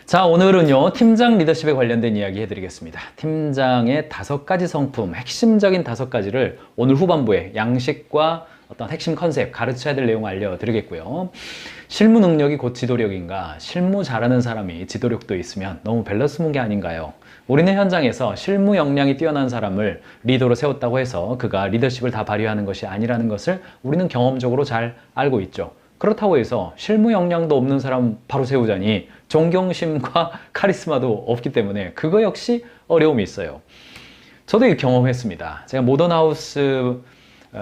자, 오늘은요, 팀장 리더십에 관련된 이야기 해드리겠습니다. 팀장의 5가지 성품, 핵심적인 5가지를 오늘 후반부에 양식과 어떤 핵심 컨셉, 가르쳐야 될 내용 알려드리겠고요. 실무 능력이 곧 지도력인가? 실무 잘하는 사람이 지도력도 있으면 너무 밸런스 문제 아닌가요? 우리는 현장에서 실무 역량이 뛰어난 사람을 리더로 세웠다고 해서 그가 리더십을 다 발휘하는 것이 아니라는 것을 우리는 경험적으로 잘 알고 있죠. 그렇다고 해서 실무 역량도 없는 사람 바로 세우자니 존경심과 카리스마도 없기 때문에 그거 역시 어려움이 있어요. 저도 이 경험했습니다. 제가 모던하우스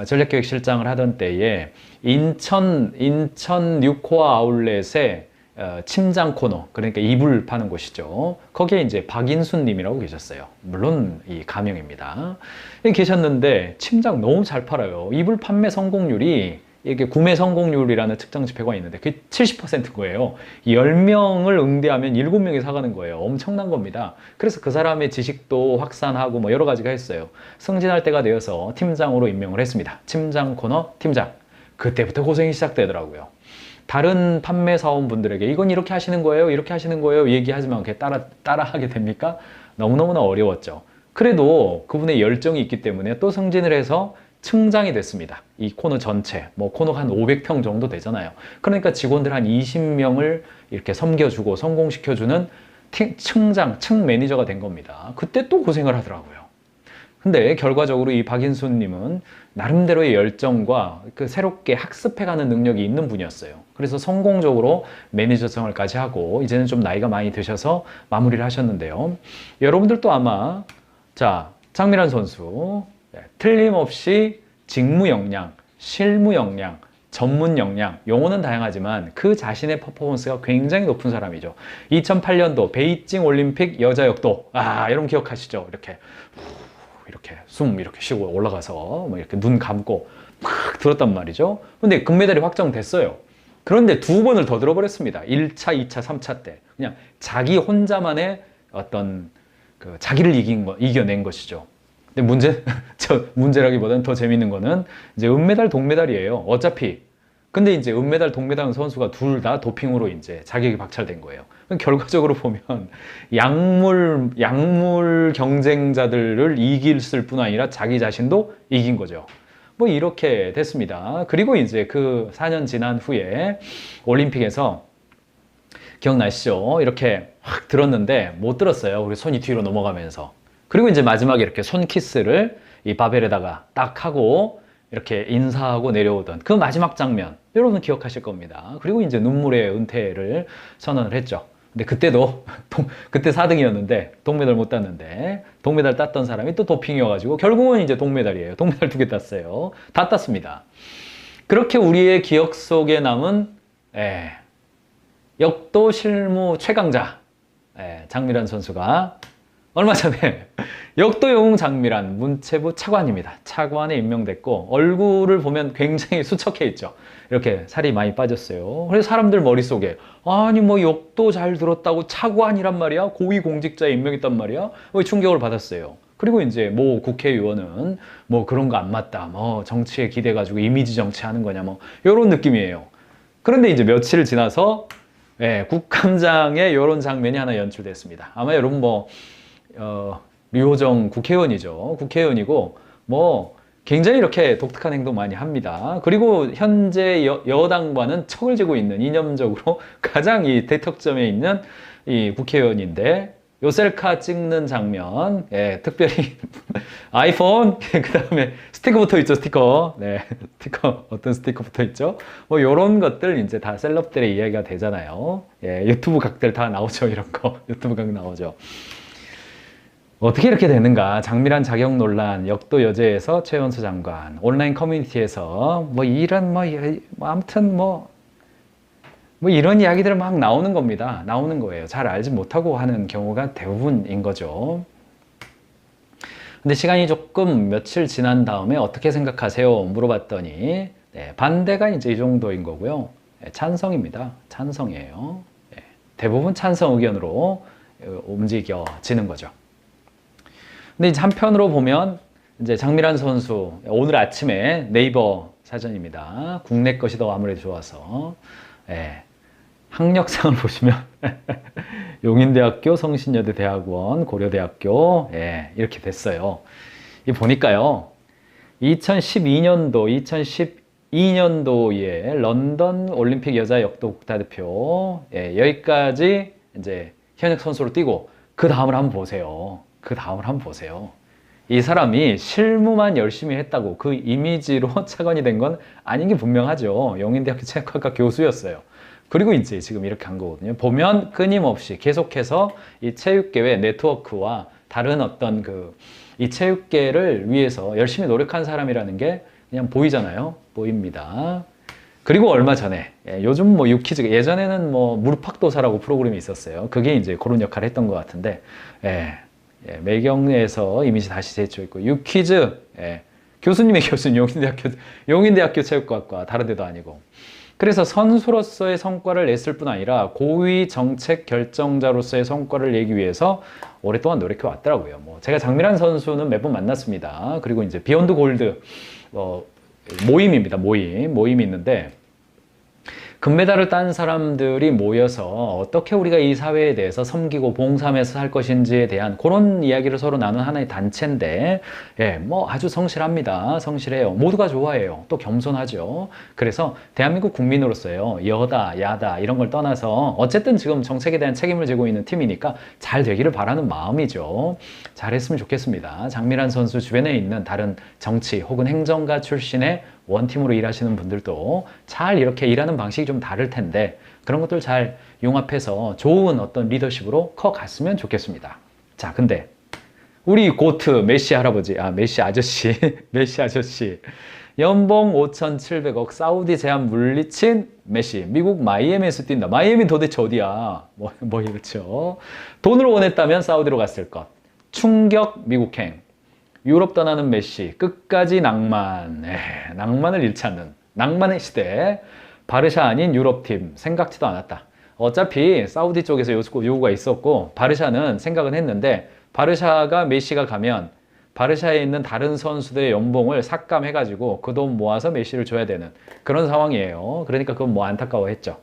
전략기획실장을 하던 때에 인천 6호화 아울렛에 침장 코너, 그러니까 이불 파는 곳이죠. 거기에 이제 박인순 님이라고 계셨어요. 물론 이 가명입니다. 계셨는데 침장 너무 잘 팔아요. 이불 판매 성공률이 이게 구매 성공률이라는 측정 지표가 있는데 그게 70%인 거예요. 10명을 응대하면 7명이 사가는 거예요. 엄청난 겁니다. 그래서 그 사람의 지식도 확산하고 뭐 여러 가지가 했어요. 승진할 때가 되어서 팀장으로 임명을 했습니다. 침장 코너 팀장. 그때부터 고생이 시작되더라고요. 다른 판매 사원분들에게 이건 이렇게 하시는 거예요, 이렇게 하시는 거예요 얘기하지만 그게 따라 하게 됩니까? 너무너무나 어려웠죠. 그래도 그분의 열정이 있기 때문에 또 승진을 해서 층장이 됐습니다. 이 코너 전체, 뭐 코너가 한 500평 정도 되잖아요. 그러니까 직원들 한 20명을 이렇게 섬겨주고 성공시켜주는 층 매니저가 된 겁니다. 그때 또 고생을 하더라고요. 근데 결과적으로 이 박인수님은 나름대로의 열정과 그 새롭게 학습해가는 능력이 있는 분이었어요. 그래서 성공적으로 매니저성을까지 하고 이제는 좀 나이가 많이 드셔서 마무리를 하셨는데요. 여러분들도 아마 자, 장미란 선수 틀림없이 직무 역량, 실무 역량, 전문 역량, 용어는 다양하지만 그 자신의 퍼포먼스가 굉장히 높은 사람이죠. 2008년도 베이징 올림픽 여자 역도, 여러분 기억하시죠? 이렇게 숨 이렇게 쉬고 올라가서 뭐 이렇게 눈 감고 막 들었단 말이죠. 근데 금메달이 확정됐어요. 그런데 2번을 더 들어버렸습니다. 1차, 2차, 3차 때. 그냥 자기 혼자만의 어떤 그 자기를 이겨낸 것이죠. 근데 문제라기보다는 더 재밌는 거는 이제 은메달, 동메달이에요. 어차피. 근데 이제 은메달, 동메달 선수가 둘 다 도핑으로 이제 자격이 박탈된 거예요. 결과적으로 보면 약물 경쟁자들을 이겼을 뿐 아니라 자기 자신도 이긴 거죠. 뭐 이렇게 됐습니다. 그리고 이제 그 4년 지난 후에 올림픽에서 기억나시죠? 이렇게 확 들었는데 못 들었어요. 우리 손이 뒤로 넘어가면서. 그리고 이제 마지막에 이렇게 손 키스를 이 바벨에다가 딱 하고 이렇게 인사하고 내려오던 그 마지막 장면 여러분 기억하실 겁니다. 그리고 이제 눈물의 은퇴를 선언을 했죠. 근데 그때도 그때 4등이었는데 동메달 못 땄는데 동메달 땄던 사람이 또 도핑이어가지고 결국은 이제 동메달이에요. 동메달 2개 땄어요. 다 땄습니다. 그렇게 우리의 기억 속에 남은 역도 실무 최강자 장미란 선수가 얼마 전에 역도 영웅 장미란 문체부 차관입니다. 차관에 임명됐고 얼굴을 보면 굉장히 수척해 있죠. 이렇게 살이 많이 빠졌어요. 그래서 사람들 머릿속에 아니 뭐 역도 잘 들었다고 차관이란 말이야? 고위공직자에 임명했단 말이야? 충격을 받았어요. 그리고 이제 뭐 국회의원은 뭐 그런 거 안 맞다. 뭐 정치에 기대가지고 이미지 정치하는 거냐 뭐 이런 느낌이에요. 그런데 이제 며칠 지나서 국감장에 이런 장면이 하나 연출됐습니다. 아마 여러분 류호정 국회의원이죠. 국회의원이고 뭐 굉장히 이렇게 독특한 행동 많이 합니다. 그리고 현재 여당과는 척을 지고 있는 이념적으로 가장 이 대척점에 있는 이 국회의원인데 요 셀카 찍는 장면, 특별히 아이폰, 그 다음에 스티커 붙어 있죠, 스티커. 스티커, 어떤 스티커 붙어 있죠? 뭐 요런 것들 이제 다 셀럽들의 이야기가 되잖아요. 유튜브 각들 다 나오죠, 이런 거. 유튜브 각 나오죠. 어떻게 이렇게 되는가? 장미란 자격 논란, 역도 여제에서 최연소 장관, 온라인 커뮤니티에서 아무튼 이런 이야기들 막 나오는 겁니다. 나오는 거예요. 잘 알지 못하고 하는 경우가 대부분인 거죠. 근데 시간이 조금 며칠 지난 다음에 어떻게 생각하세요? 물어봤더니 반대가 이제 이 정도인 거고요. 찬성입니다. 찬성이에요. 대부분 찬성 의견으로 움직여지는 거죠. 근데 이제 한편으로 보면 이제 장미란 선수 오늘 아침에 네이버 사전입니다. 국내 것이 더 아무래도 좋아서 학력상을 보시면 용인대학교, 성신여대 대학원, 고려대학교, 예, 이렇게 됐어요. 이 보니까요, 2012년도, 2012년도에 런던 올림픽 여자 역도 국가대표, 예, 여기까지 이제 현역 선수로 뛰고, 그 다음을 한번 보세요. 그 다음을 한번 보세요. 이 사람이 실무만 열심히 했다고 그 이미지로 차관이 된 건 아닌 게 분명하죠. 용인대학교 체육학과 교수였어요. 그리고 이제 지금 이렇게 한 거거든요. 보면 끊임없이 계속해서 이 체육계의 네트워크와 다른 어떤 이 체육계를 위해서 열심히 노력한 사람이라는 게 그냥 보이잖아요. 보입니다. 그리고 얼마 전에, 요즘 뭐 유퀴즈, 예전에는 뭐 무릎팍도사라고 프로그램이 있었어요. 그게 이제 그런 역할을 했던 것 같은데, 매경에서 이미지 다시 재조있고, 유퀴즈, 교수님의 교수님, 용인대학교 체육학과, 다른 데도 아니고. 그래서 선수로서의 성과를 냈을 뿐 아니라 고위 정책 결정자로서의 성과를 내기 위해서 오랫동안 노력해 왔더라고요. 뭐 제가 장미란 선수는 몇 번 만났습니다. 그리고 이제 비욘드 골드 모임입니다. 모임이 있는데 금메달을 딴 사람들이 모여서 어떻게 우리가 이 사회에 대해서 섬기고 봉사하면서 살 것인지에 대한 그런 이야기를 서로 나누는 하나의 단체인데, 예, 뭐 아주 성실합니다. 성실해요. 모두가 좋아해요. 또 겸손하죠. 그래서 대한민국 국민으로서요, 여다, 야다 이런 걸 떠나서 어쨌든 지금 정책에 대한 책임을 지고 있는 팀이니까 잘 되기를 바라는 마음이죠. 잘했으면 좋겠습니다. 장미란 선수 주변에 있는 다른 정치 혹은 행정가 출신의 원팀으로 일하시는 분들도 잘 이렇게 일하는 방식이 좀 다를 텐데 그런 것들 잘 융합해서 좋은 어떤 리더십으로 커갔으면 좋겠습니다. 자, 근데 우리 고트 메시 할아버지, 메시 아저씨, 메시 아저씨 연봉 5,700억 사우디 제한 물리친 메시 미국 마이애미에서 뛴다. 마이애미 도대체 어디야? 뭐 이렇죠. 돈을 원했다면 사우디로 갔을 것. 충격 미국행. 유럽 떠나는 메시, 끝까지 낭만, 낭만을 잃지 않는 낭만의 시대. 바르샤 아닌 유럽팀, 생각지도 않았다. 어차피 사우디 쪽에서 요구가 있었고 바르샤는 생각은 했는데 바르샤가 메시가 가면 바르샤에 있는 다른 선수들의 연봉을 삭감해가지고 그 돈 모아서 메시를 줘야 되는 그런 상황이에요. 그러니까 그건 뭐 안타까워했죠.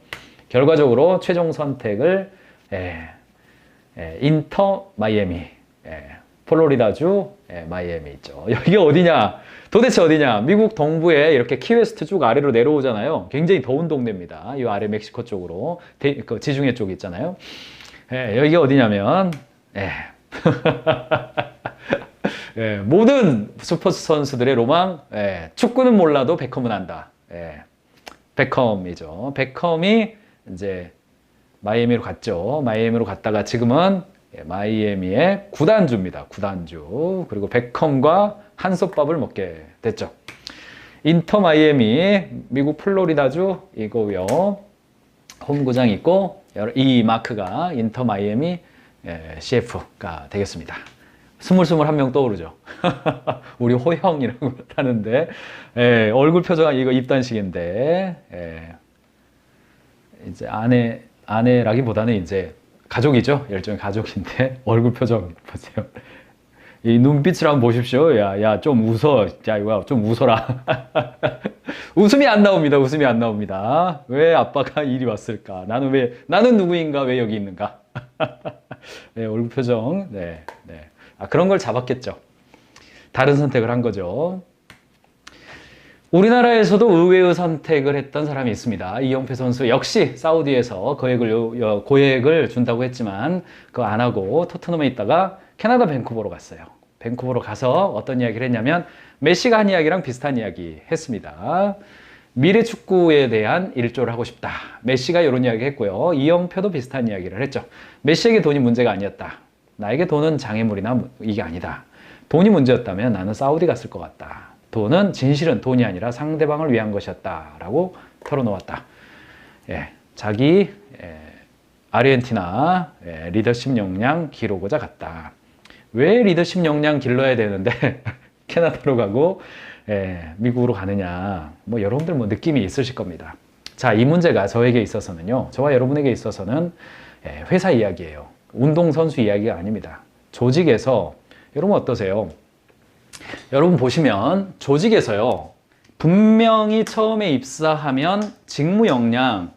결과적으로 최종 선택을 인터 마이애미, 플로리다주 마이애미 있죠. 여기가 어디냐? 도대체 어디냐? 미국 동부에 이렇게 키웨스트 쭉 아래로 내려오잖아요. 굉장히 더운 동네입니다. 이 아래 멕시코 쪽으로 그 지중해 쪽 있잖아요. 여기가 어디냐면 모든 스포츠 선수들의 로망, 축구는 몰라도 베컴은 안다. 베컴이죠. 베컴이 이제 마이애미로 갔죠. 마이애미로 갔다가 지금은 마이애미의 구단주입니다. 구단주. 그리고 베컴과 한솥밥을 먹게 됐죠. 인터 마이애미, 미국 플로리다주 이거요. 홈구장 있고 이 마크가 인터 마이애미 CF가 되겠습니다. 스물스물 한 명 떠오르죠. 우리 호형이라고 하는데 얼굴 표정 이거 입단식인데 이제 아내라기보다는 이제 가족이죠. 일종의 가족인데 얼굴 표정 보세요. 이 눈빛을 한번 보십시오. 야, 좀 웃어. 야, 이거 좀 웃어라. 웃음이 안 나옵니다. 웃음이 안 나옵니다. 왜 아빠가 이리 왔을까? 나는 누구인가? 왜 여기 있는가? 얼굴 표정. 그런 걸 잡았겠죠. 다른 선택을 한 거죠. 우리나라에서도 의외의 선택을 했던 사람이 있습니다. 이영표 선수 역시 사우디에서 고액을 준다고 했지만 그거 안 하고 토트넘에 있다가 캐나다 밴쿠버로 갔어요. 밴쿠버로 가서 어떤 이야기를 했냐면 메시가 한 이야기랑 비슷한 이야기 했습니다. 미래 축구에 대한 일조를 하고 싶다. 메시가 이런 이야기 했고요. 이영표도 비슷한 이야기를 했죠. 메시에게 돈이 문제가 아니었다. 나에게 돈은 장애물이나 이게 아니다. 돈이 문제였다면 나는 사우디 갔을 것 같다. 돈은 진실은 돈이 아니라 상대방을 위한 것이었다라고 털어놓았다. 자기 아르헨티나 리더십 역량 기르고자 갔다. 왜 리더십 역량 길러야 되는데 캐나다로 가고 미국으로 가느냐? 뭐 여러분들 뭐 느낌이 있으실 겁니다. 자, 이 문제가 저에게 있어서는요. 저와 여러분에게 있어서는 회사 이야기예요. 운동선수 이야기가 아닙니다. 조직에서 여러분 어떠세요? 여러분 보시면 조직에서요. 분명히 처음에 입사하면 직무 역량,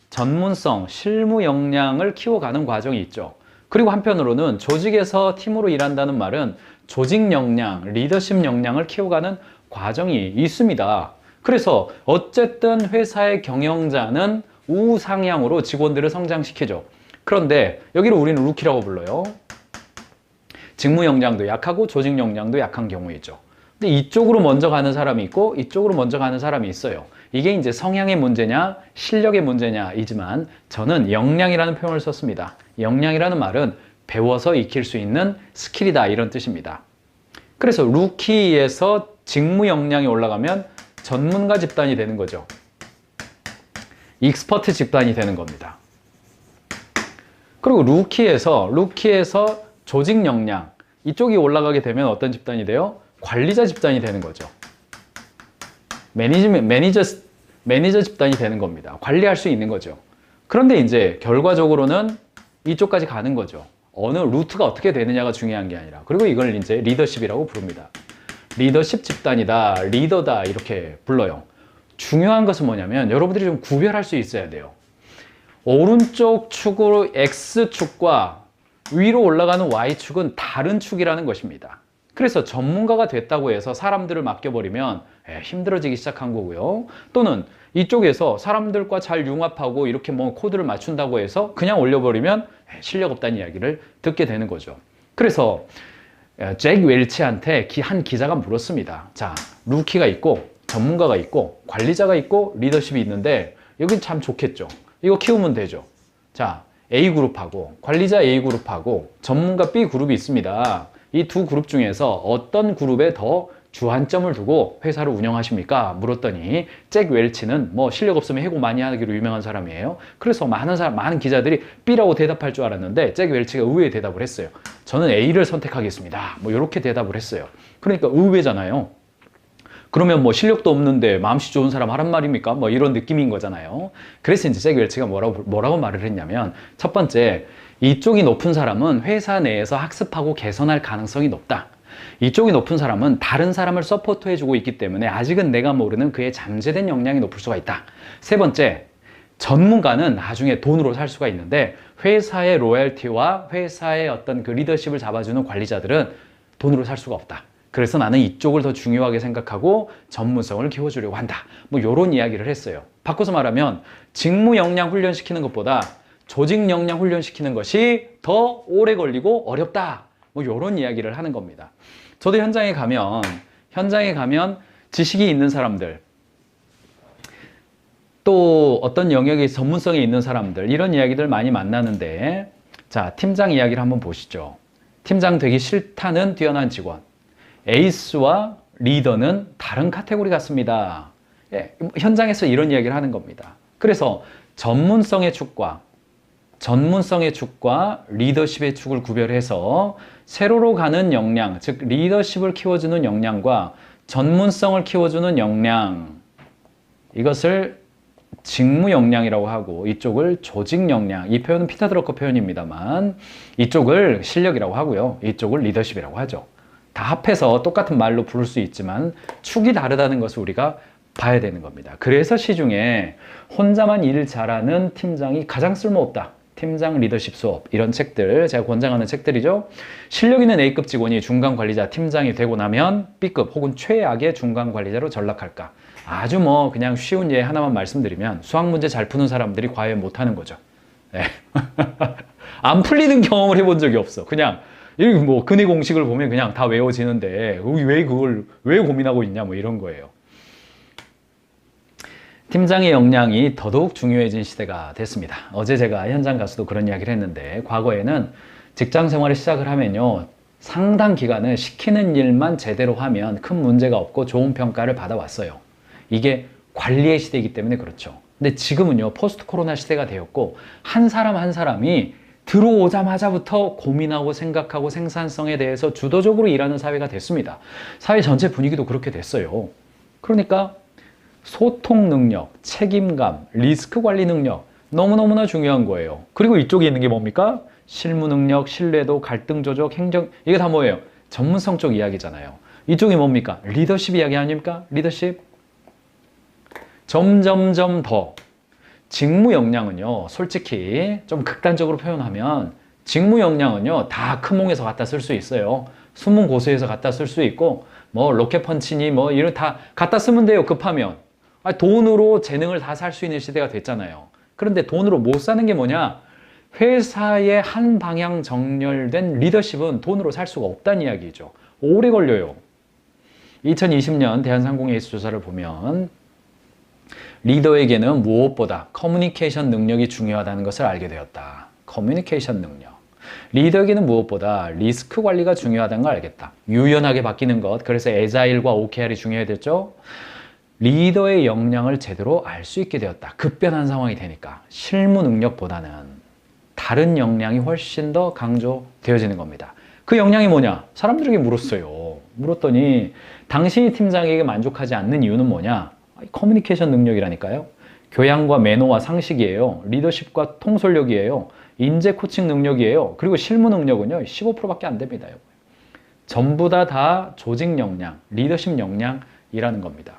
전문성, 실무 역량을 키워가는 과정이 있죠. 그리고 한편으로는 조직에서 팀으로 일한다는 말은 조직 역량, 리더십 역량을 키워가는 과정이 있습니다. 그래서 어쨌든 회사의 경영자는 우상향으로 직원들을 성장시키죠. 그런데 여기를 우리는 루키라고 불러요. 직무 역량도 약하고 조직 역량도 약한 경우이죠. 근데 이쪽으로 먼저 가는 사람이 있고 이쪽으로 먼저 가는 사람이 있어요. 이게 이제 성향의 문제냐 실력의 문제냐이지만 저는 역량이라는 표현을 썼습니다. 역량이라는 말은 배워서 익힐 수 있는 스킬이다 이런 뜻입니다. 그래서 루키에서 직무 역량이 올라가면 전문가 집단이 되는 거죠. 익스퍼트 집단이 되는 겁니다. 그리고 루키에서 조직 역량 이쪽이 올라가게 되면 어떤 집단이 돼요? 관리자 집단이 되는 거죠. 매니저 집단이 되는 겁니다. 관리할 수 있는 거죠. 그런데 이제 결과적으로는 이쪽까지 가는 거죠. 어느 루트가 어떻게 되느냐가 중요한 게 아니라. 그리고 이걸 이제 리더십이라고 부릅니다. 리더십 집단이다, 리더다 이렇게 불러요. 중요한 것은 뭐냐면 여러분들이 좀 구별할 수 있어야 돼요. 오른쪽 축으로 X축과 위로 올라가는 Y축은 다른 축이라는 것입니다. 그래서 전문가가 됐다고 해서 사람들을 맡겨버리면 힘들어지기 시작한 거고요. 또는 이쪽에서 사람들과 잘 융합하고 이렇게 뭐 코드를 맞춘다고 해서 그냥 올려버리면 실력 없다는 이야기를 듣게 되는 거죠. 그래서 잭 웰치한테 한 기자가 물었습니다. 자, 루키가 있고 전문가가 있고 관리자가 있고 리더십이 있는데 여긴 참 좋겠죠. 이거 키우면 되죠. 자, A그룹하고 관리자 A그룹하고 전문가 B그룹이 있습니다. 이 두 그룹 중에서 어떤 그룹에 더 주안점을 두고 회사를 운영하십니까? 물었더니 잭 웰치는 뭐 실력 없으면 해고 많이 하기로 유명한 사람이에요. 그래서 많은 기자들이 B라고 대답할 줄 알았는데 잭 웰치가 의외의 대답을 했어요. 저는 A를 선택하겠습니다. 뭐 이렇게 대답을 했어요. 그러니까 의외잖아요. 그러면 뭐 실력도 없는데 마음씨 좋은 사람 하란 말입니까? 뭐 이런 느낌인 거잖아요. 그래서 이제 잭 웰치가 뭐라고 말을 했냐면 첫 번째, 이쪽이 높은 사람은 회사 내에서 학습하고 개선할 가능성이 높다. 이쪽이 높은 사람은 다른 사람을 서포트해주고 있기 때문에 아직은 내가 모르는 그의 잠재된 역량이 높을 수가 있다. 세 번째, 전문가는 나중에 돈으로 살 수가 있는데 회사의 로열티와 회사의 어떤 그 리더십을 잡아주는 관리자들은 돈으로 살 수가 없다. 그래서 나는 이쪽을 더 중요하게 생각하고 전문성을 키워주려고 한다. 뭐 이런 이야기를 했어요. 바꿔서 말하면 직무 역량 훈련시키는 것보다 조직 역량 훈련시키는 것이 더 오래 걸리고 어렵다. 뭐 이런 이야기를 하는 겁니다. 저도 현장에 가면 지식이 있는 사람들, 또 어떤 영역에 전문성이 있는 사람들, 이런 이야기들 많이 만나는데, 자, 팀장 이야기를 한번 보시죠. 팀장 되기 싫다는 뛰어난 직원, 에이스와 리더는 다른 카테고리 같습니다. 현장에서 이런 이야기를 하는 겁니다. 그래서 전문성의 축과 리더십의 축을 구별해서 세로로 가는 역량, 즉 리더십을 키워주는 역량과 전문성을 키워주는 역량, 이것을 직무 역량이라고 하고 이쪽을 조직 역량, 이 표현은 피터 드러커 표현입니다만 이쪽을 실력이라고 하고요, 이쪽을 리더십이라고 하죠. 다 합해서 똑같은 말로 부를 수 있지만 축이 다르다는 것을 우리가 봐야 되는 겁니다. 그래서 시중에 혼자만 일 잘하는 팀장이 가장 쓸모없다, 팀장 리더십 수업, 이런 책들 제가 권장하는 책들이죠. 실력 있는 A급 직원이 중간 관리자, 팀장이 되고 나면 B급 혹은 최악의 중간 관리자로 전락할까? 아주 뭐 그냥 쉬운 예 하나만 말씀드리면 수학 문제 잘 푸는 사람들이 과연 못하는 거죠. 네. 안 풀리는 경험을 해본 적이 없어. 그냥 뭐 근해 공식을 보면 그냥 다 외워지는데 왜 고민하고 있냐 뭐 이런 거예요. 팀장의 역량이 더더욱 중요해진 시대가 됐습니다. 어제 제가 현장 가서도 그런 이야기를 했는데 과거에는 직장 생활을 시작을 하면요, 상당 기간을 시키는 일만 제대로 하면 큰 문제가 없고 좋은 평가를 받아왔어요. 이게 관리의 시대이기 때문에 그렇죠. 근데 지금은요, 포스트 코로나 시대가 되었고 한 사람 한 사람이 들어오자마자부터 고민하고 생각하고 생산성에 대해서 주도적으로 일하는 사회가 됐습니다. 사회 전체 분위기도 그렇게 됐어요. 그러니까 소통 능력, 책임감, 리스크 관리 능력, 너무너무나 중요한 거예요. 그리고 이쪽에 있는 게 뭡니까? 실무 능력, 신뢰도, 갈등 조정, 행정, 이게 다 뭐예요? 전문성적 이야기잖아요. 이쪽이 뭡니까? 리더십 이야기 아닙니까? 리더십. 점점점 더 직무 역량은요, 솔직히 좀 극단적으로 표현하면 직무 역량은요, 다 크몽에서 갖다 쓸 수 있어요. 숨은 고수에서 갖다 쓸 수 있고, 뭐, 로켓펀치니, 뭐, 이런 다 갖다 쓰면 돼요, 급하면. 돈으로 재능을 다 살 수 있는 시대가 됐잖아요. 그런데 돈으로 못 사는 게 뭐냐? 회사의 한 방향 정렬된 리더십은 돈으로 살 수가 없다는 이야기죠. 오래 걸려요. 2020년 대한상공에이스 조사를 보면 리더에게는 무엇보다 커뮤니케이션 능력이 중요하다는 것을 알게 되었다. 커뮤니케이션 능력. 리더에게는 무엇보다 리스크 관리가 중요하다는 걸 알겠다. 유연하게 바뀌는 것. 그래서 애자일과 OKR이 중요해졌죠. 리더의 역량을 제대로 알 수 있게 되었다. 급변한 상황이 되니까 실무 능력보다는 다른 역량이 훨씬 더 강조되어지는 겁니다. 그 역량이 뭐냐? 사람들에게 물었어요. 물었더니 당신이 팀장에게 만족하지 않는 이유는 뭐냐? 커뮤니케이션 능력이라니까요. 교양과 매너와 상식이에요. 리더십과 통솔력이에요. 인재 코칭 능력이에요. 그리고 실무 능력은요, 15%밖에 안 됩니다. 전부 다 조직 역량, 리더십 역량이라는 겁니다.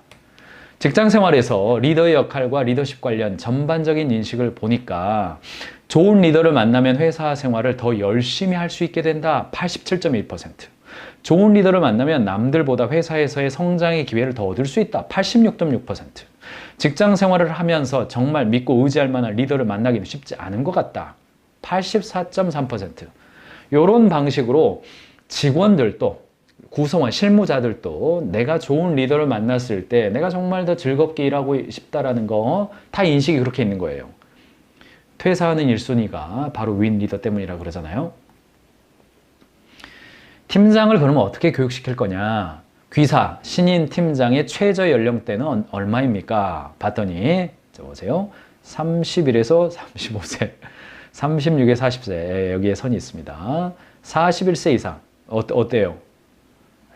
직장 생활에서 리더의 역할과 리더십 관련 전반적인 인식을 보니까 좋은 리더를 만나면 회사 생활을 더 열심히 할 수 있게 된다. 87.1%. 좋은 리더를 만나면 남들보다 회사에서의 성장의 기회를 더 얻을 수 있다. 86.6%. 직장 생활을 하면서 정말 믿고 의지할 만한 리더를 만나기는 쉽지 않은 것 같다. 84.3%. 이런 방식으로 직원들도 구성원, 실무자들도 내가 좋은 리더를 만났을 때 내가 정말 더 즐겁게 일하고 싶다라는 거 다 인식이 그렇게 있는 거예요. 퇴사하는 1순위가 바로 윈 리더 때문이라고 그러잖아요. 팀장을 그러면 어떻게 교육시킬 거냐? 귀사, 신인 팀장의 최저 연령대는 얼마입니까? 봤더니, 보세요. 31에서 35세, 36에 40세, 여기에 선이 있습니다. 41세 이상, 어때요?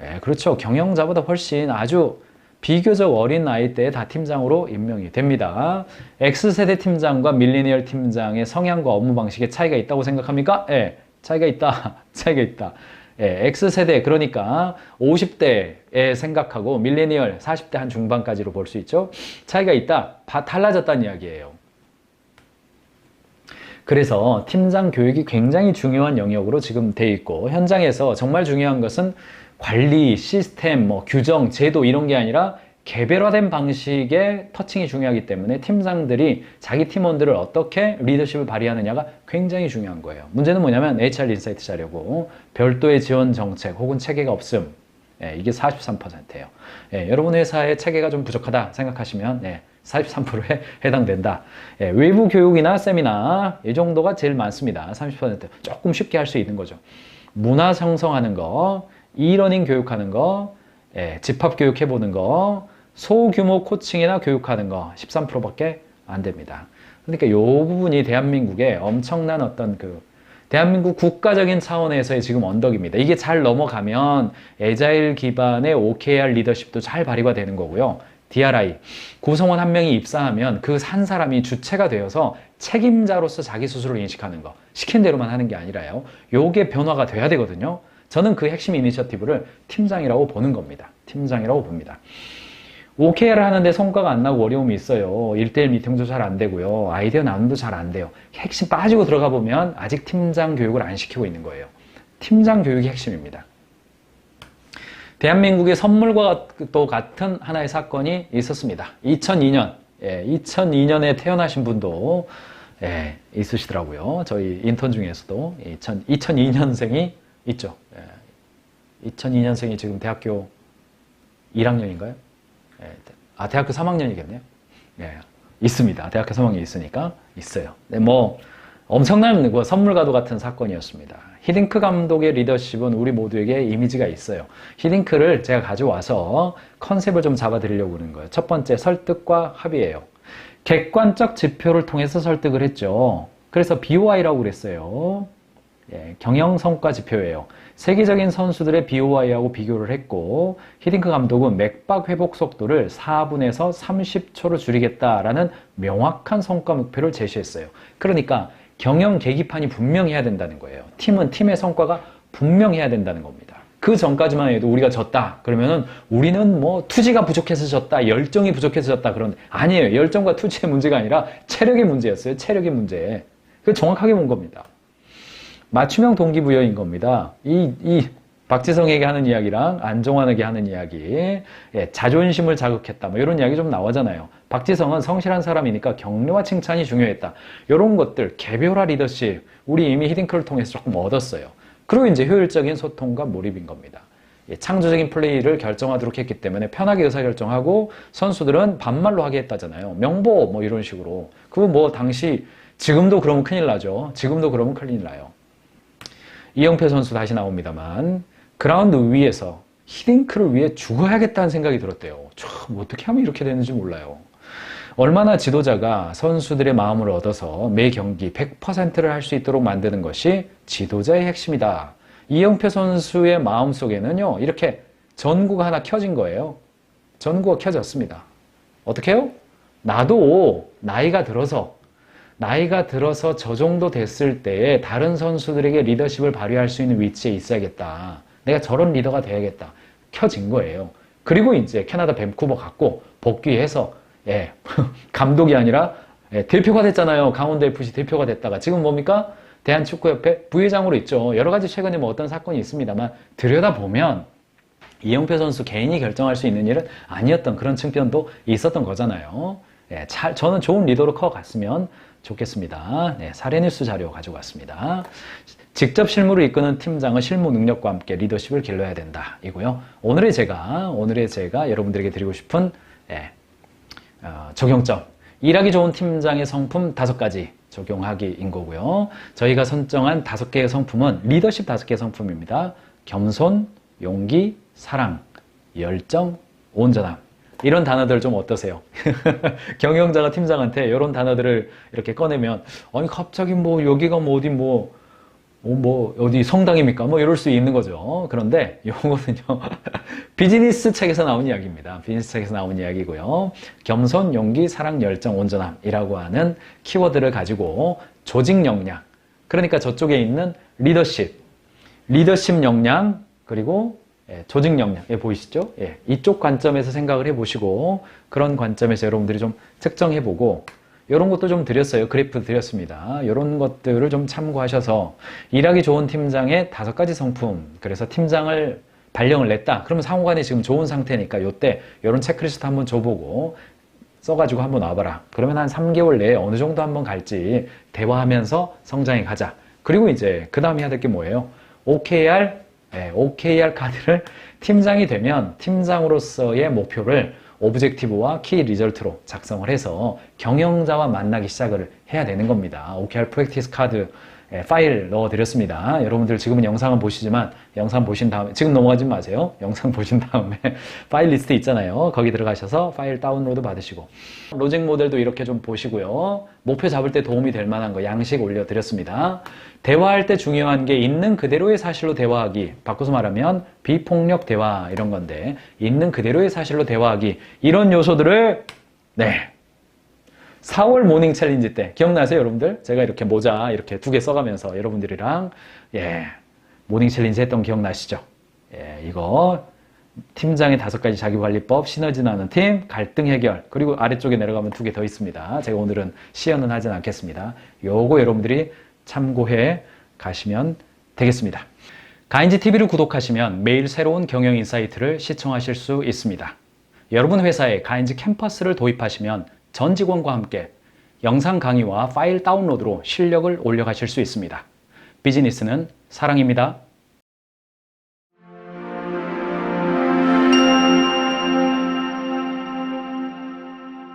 네, 그렇죠. 경영자보다 훨씬 아주 비교적 어린 나이대에 다 팀장으로 임명이 됩니다. X세대 팀장과 밀레니얼 팀장의 성향과 업무 방식에 차이가 있다고 생각합니까? 네, 차이가 있다. 차이가 있다. 네, X세대, 그러니까 50대에 생각하고 밀레니얼 40대 한 중반까지로 볼 수 있죠. 차이가 있다. 달라졌다는 이야기예요. 그래서 팀장 교육이 굉장히 중요한 영역으로 지금 돼 있고, 현장에서 정말 중요한 것은 관리, 시스템, 규정, 제도 이런 게 아니라 개별화된 방식의 터칭이 중요하기 때문에 팀장들이 자기 팀원들을 어떻게 리더십을 발휘하느냐가 굉장히 중요한 거예요. 문제는 뭐냐면 HR 인사이트 자료고 별도의 지원 정책 혹은 체계가 없음. 이게 43%예요. 여러분 회사의 체계가 좀 부족하다 생각하시면 43%에 해당된다. 외부 교육이나 세미나 이 정도가 제일 많습니다. 30%. 조금 쉽게 할 수 있는 거죠. 문화 형성하는 거, 이러닝 교육하는 거, 집합 교육 해보는 거, 소규모 코칭이나 교육하는 거 13%밖에 안 됩니다. 그러니까 이 부분이 대한민국의 엄청난 어떤 대한민국 국가적인 차원에서의 지금 언덕입니다. 이게 잘 넘어가면 애자일 기반의 OKR 리더십도 잘 발휘가 되는 거고요. DRI, 구성원 한 명이 입사하면 그 한 사람이 주체가 되어서 책임자로서 자기 스스로를 인식하는 거, 시킨 대로만 하는 게 아니라요. 요게 변화가 돼야 되거든요. 저는 그 핵심 이니셔티브를 팀장이라고 보는 겁니다. 팀장이라고 봅니다. OKR을 하는데 성과가 안 나고 어려움이 있어요. 1대1 미팅도 잘 안 되고요. 아이디어 나눔도 잘 안 돼요. 핵심 빠지고 들어가 보면 아직 팀장 교육을 안 시키고 있는 거예요. 팀장 교육이 핵심입니다. 대한민국의 선물과 또 같은 하나의 사건이 있었습니다. 2002년, 2002년에 태어나신 분도 있으시더라고요. 저희 인턴 중에서도 2002년생이 있죠. 2002년생이 지금 대학교 1학년인가요? 대학교 3학년이겠네요. 있습니다. 대학교 3학년이 있으니까 있어요. 엄청난 선물과도 같은 사건이었습니다. 히딩크 감독의 리더십은 우리 모두에게 이미지가 있어요. 히딩크를 제가 가져와서 컨셉을 좀 잡아드리려고 그러는 거예요. 첫 번째, 설득과 합의예요. 객관적 지표를 통해서 설득을 했죠. 그래서 BOI라고 그랬어요. 경영 성과 지표예요. 세계적인 선수들의 BOI하고 비교를 했고, 히딩크 감독은 맥박 회복 속도를 4분에서 30초로 줄이겠다라는 명확한 성과 목표를 제시했어요. 그러니까 경영 계기판이 분명해야 된다는 거예요. 팀은 팀의 성과가 분명해야 된다는 겁니다. 그 전까지만 해도 우리가 졌다 그러면은 우리는 투지가 부족해서 졌다, 열정이 부족해서 졌다, 그런 아니에요. 열정과 투지의 문제가 아니라 체력의 문제였어요. 체력의 문제. 그 정확하게 본 겁니다. 맞춤형 동기부여인 겁니다. 이 박지성에게 하는 이야기랑 안종환에게 하는 이야기, 예, 자존심을 자극했다, 뭐 이런 이야기 좀 나오잖아요. 박지성은 성실한 사람이니까 격려와 칭찬이 중요했다. 이런 것들, 개별화 리더십, 우리 이미 히딩크를 통해서 조금 얻었어요. 그리고 이제 효율적인 소통과 몰입인 겁니다. 예, 창조적인 플레이를 결정하도록 했기 때문에 편하게 의사결정하고 선수들은 반말로 하게 했다잖아요. 명보 뭐 이런 식으로. 그거 뭐 당시 지금도 그러면 큰일 나죠. 지금도 그러면 큰일 나요. 이영표 선수 다시 나옵니다만 그라운드 위에서 히딩크를 위해 죽어야겠다는 생각이 들었대요. 참 어떻게 하면 이렇게 되는지 몰라요. 얼마나 지도자가 선수들의 마음을 얻어서 매 경기 100%를 할 수 있도록 만드는 것이 지도자의 핵심이다. 이영표 선수의 마음속에는요, 이렇게 전구가 하나 켜진 거예요. 전구가 켜졌습니다. 어떻게 해요? 나도 나이가 들어서 저 정도 됐을 때에 다른 선수들에게 리더십을 발휘할 수 있는 위치에 있어야겠다. 내가 저런 리더가 돼야겠다. 켜진 거예요. 그리고 이제 캐나다 밴쿠버 갔고 복귀해서 예, 감독이 아니라 예, 대표가 됐잖아요. 강원도 FC 대표가 됐다가 지금 뭡니까? 대한축구협회 부회장으로 있죠. 여러 가지 최근에 뭐 어떤 사건이 있습니다만 들여다보면 이영표 선수 개인이 결정할 수 있는 일은 아니었던 그런 측면도 있었던 거잖아요. 예, 저는 좋은 리더로 커갔으면 좋겠습니다. 네, 사례뉴스 자료 가지고 왔습니다. 직접 실무를 이끄는 팀장은 실무 능력과 함께 리더십을 길러야 된다. 이고요. 오늘의 제가 여러분들에게 드리고 싶은 예, 적용점. 일하기 좋은 팀장의 성품 5가지 적용하기인 거고요. 저희가 선정한 5개의 성품은 리더십 5개의 성품입니다. 겸손, 용기, 사랑, 열정, 온전함. 이런 단어들 좀 어떠세요? 경영자가 팀장한테 이런 단어들을 이렇게 꺼내면 아니 갑자기 뭐 여기가 뭐 어디 어디 성당입니까? 뭐 이럴 수 있는 거죠. 그런데 요거는요. 비즈니스 책에서 나온 이야기입니다. 비즈니스 책에서 나온 이야기고요. 겸손, 용기, 사랑, 열정, 온전함이라고 하는 키워드를 가지고 조직 역량, 그러니까 저쪽에 있는 리더십 역량, 그리고 예, 조직 역량, 예, 보이시죠? 예, 이쪽 관점에서 생각을 해보시고 그런 관점에서 여러분들이 좀 측정해보고 이런 것도 좀 드렸어요. 그래프 드렸습니다. 이런 것들을 좀 참고하셔서 일하기 좋은 팀장의 5가지 성품, 그래서 팀장을 발령을 냈다. 그러면 상호간에 지금 좋은 상태니까 이때 이런 체크리스트 한번 줘보고 써가지고 한번 와봐라. 그러면 한 3개월 내에 어느 정도 한번 갈지 대화하면서 성장해 가자. 그리고 이제 그 다음에 해야 될 게 뭐예요? OKR 카드를 팀장이 되면 팀장으로서의 목표를 오브젝티브와 키 리절트로 작성을 해서 경영자와 만나기 시작을 해야 되는 겁니다. OKR 프랙티스 카드 파일 넣어드렸습니다. 여러분들 지금은 영상은 보시지만 영상 보신 다음에 지금 넘어가지 마세요. 영상 보신 다음에 파일 리스트 있잖아요. 거기 들어가셔서 파일 다운로드 받으시고 로직 모델도 이렇게 좀 보시고요. 목표 잡을 때 도움이 될 만한 거 양식 올려드렸습니다. 대화할 때 중요한 게 있는 그대로의 사실로 대화하기. 바꿔서 말하면 비폭력 대화 이런 건데 있는 그대로의 사실로 대화하기. 이런 요소들을 4월 모닝 챌린지 때 기억나세요, 여러분들? 제가 이렇게 모자 이렇게 2개 써가면서 여러분들이랑 모닝 챌린지 했던 기억나시죠? 이거 팀장의 5가지 자기관리법, 시너지 나는 팀, 갈등 해결, 그리고 아래쪽에 내려가면 2개 더 있습니다. 제가 오늘은 시연은 하진 않겠습니다. 요거 여러분들이 참고해 가시면 되겠습니다. 가인지 TV를 구독하시면 매일 새로운 경영 인사이트를 시청하실 수 있습니다. 여러분 회사에 가인지 캠퍼스를 도입하시면 전 직원과 함께 영상 강의와 파일 다운로드로 실력을 올려가실 수 있습니다. 비즈니스는 사랑입니다.